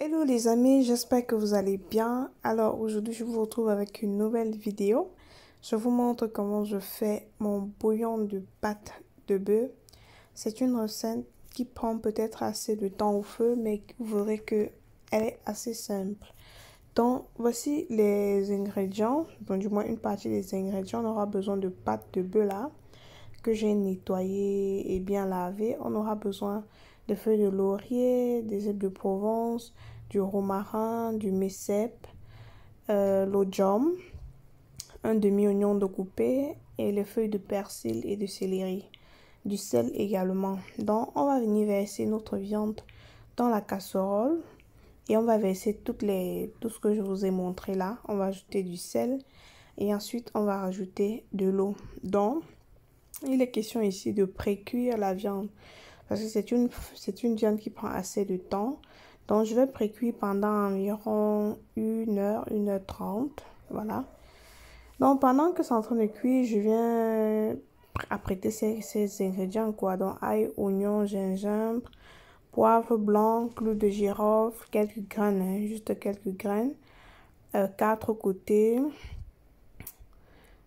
Hello les amis, j'espère que vous allez bien. Alors aujourd'hui je vous retrouve avec une nouvelle vidéo. Je vous montre comment je fais mon bouillon de pâte de bœuf. C'est une recette qui prend peut-être assez de temps au feu, mais vous verrez que elle est assez simple. Donc voici les ingrédients, bon, du moins une partie des ingrédients. On aura besoin de pâte de bœuf là, que j'ai nettoyé et bien lavé. On aura besoin de feuilles de laurier, des herbes de Provence, du romarin, du messep, l'oignon, un demi-oignon découpé et les feuilles de persil et de céleri, du sel également. Donc on va venir verser notre viande dans la casserole et on va verser tout ce que je vous ai montré là. On va ajouter du sel et ensuite on va rajouter de l'eau. Donc il est question ici de pré-cuire la viande parce que c'est une viande qui prend assez de temps. Donc je vais pré-cuire pendant environ 1 heure voilà. Donc pendant que c'est en train de cuire, je viens apprêter ces ingrédients quoi. Donc ail, oignon, gingembre, poivre blanc, clou de girofle, quelques graines, hein, juste quelques graines, 4 côtés.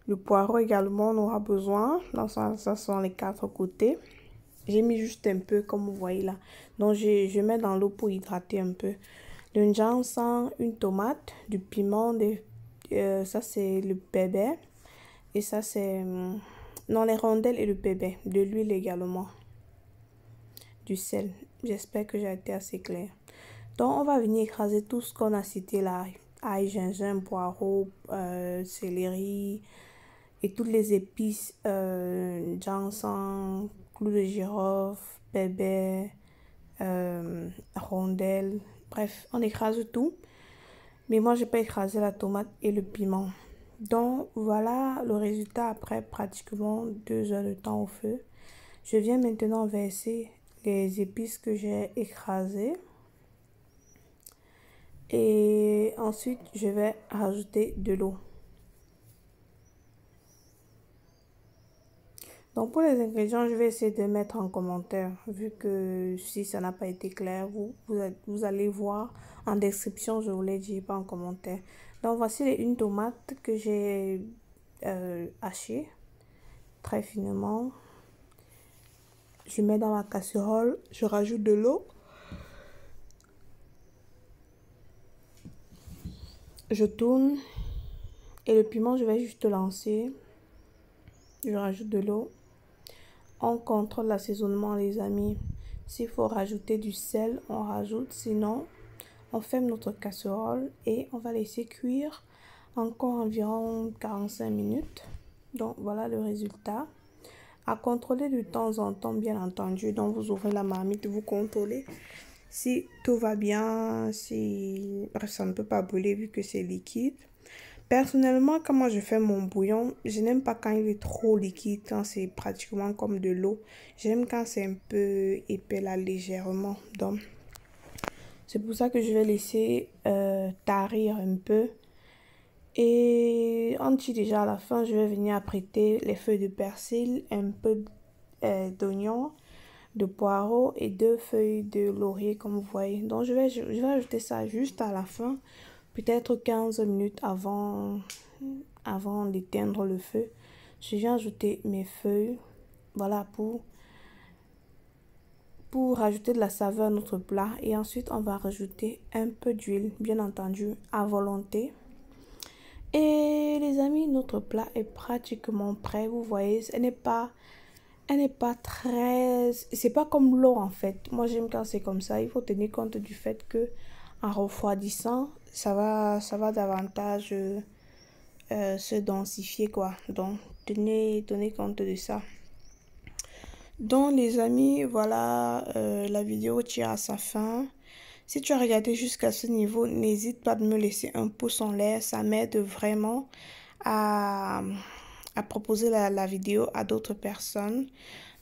Le poireau également, on aura besoin. Donc ça sont les 4 côtés. J'ai mis juste un peu comme vous voyez là. Donc je mets dans l'eau pour hydrater un peu. Le ginseng, une tomate, du piment, ça c'est le bébé. Et ça c'est... non, les rondelles et le bébé. De l'huile également. Du sel. J'espère que j'ai été assez claire. Donc on va venir écraser tout ce qu'on a cité là. Ail, gingembre, poireau, céleri et toutes les épices, ginseng, clou de girofle, bébé, rondelle. Bref, on écrase tout. Mais moi, je peux écraser la tomate et le piment. Donc, voilà le résultat après pratiquement 2 heures de temps au feu. Je viens maintenant verser les épices que j'ai écrasées. Et ensuite, je vais rajouter de l'eau. Donc pour les ingrédients, je vais essayer de mettre en commentaire, vu que si ça n'a pas été clair, vous allez voir en description, je vous l'ai dit, pas en commentaire. Donc voici une tomate que j'ai hachée très finement. Je mets dans la casserole, je rajoute de l'eau. Je tourne et le piment, je vais juste lancer. Je rajoute de l'eau. On contrôle l'assaisonnement les amis. S'il faut rajouter du sel, on rajoute. Sinon, on ferme notre casserole et on va laisser cuire encore environ 45 minutes. Donc voilà le résultat. À contrôler de temps en temps bien entendu. Donc vous ouvrez la marmite, vous contrôlez si tout va bien. Si... Bref, ça ne peut pas brûler vu que c'est liquide. Personnellement, quand moi je fais mon bouillon, je n'aime pas quand il est trop liquide, quand c'est pratiquement comme de l'eau. J'aime quand c'est un peu épais là, légèrement. Donc, c'est pour ça que je vais laisser tarir un peu. Et on dit déjà à la fin, je vais venir apprêter les feuilles de persil, un peu d'oignon, de poireau et 2 feuilles de laurier comme vous voyez. Donc, je vais ajouter ça juste à la fin. Peut-être 15 minutes avant d'éteindre le feu. Je viens ajouter mes feuilles. Voilà, pour rajouter de la saveur à notre plat. Et ensuite, on va rajouter un peu d'huile, bien entendu, à volonté. Et les amis, notre plat est pratiquement prêt. Vous voyez, elle n'est pas très... C'est pas comme l'eau en fait. Moi, j'aime quand c'est comme ça. Il faut tenir compte du fait que en refroidissant, ça va davantage se densifier quoi. Donc, tenez compte de ça. Donc, les amis, voilà, la vidéo tire à sa fin. Si tu as regardé jusqu'à ce niveau, n'hésite pas de me laisser un pouce en l'air. Ça m'aide vraiment à proposer la vidéo à d'autres personnes.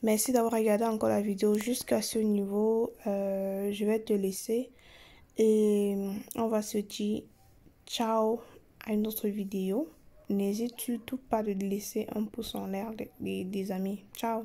Merci d'avoir regardé encore la vidéo jusqu'à ce niveau. Je vais te laisser et on va se dire ciao à une autre vidéo. N'hésite surtout pas de laisser un pouce en l'air des amis. Ciao.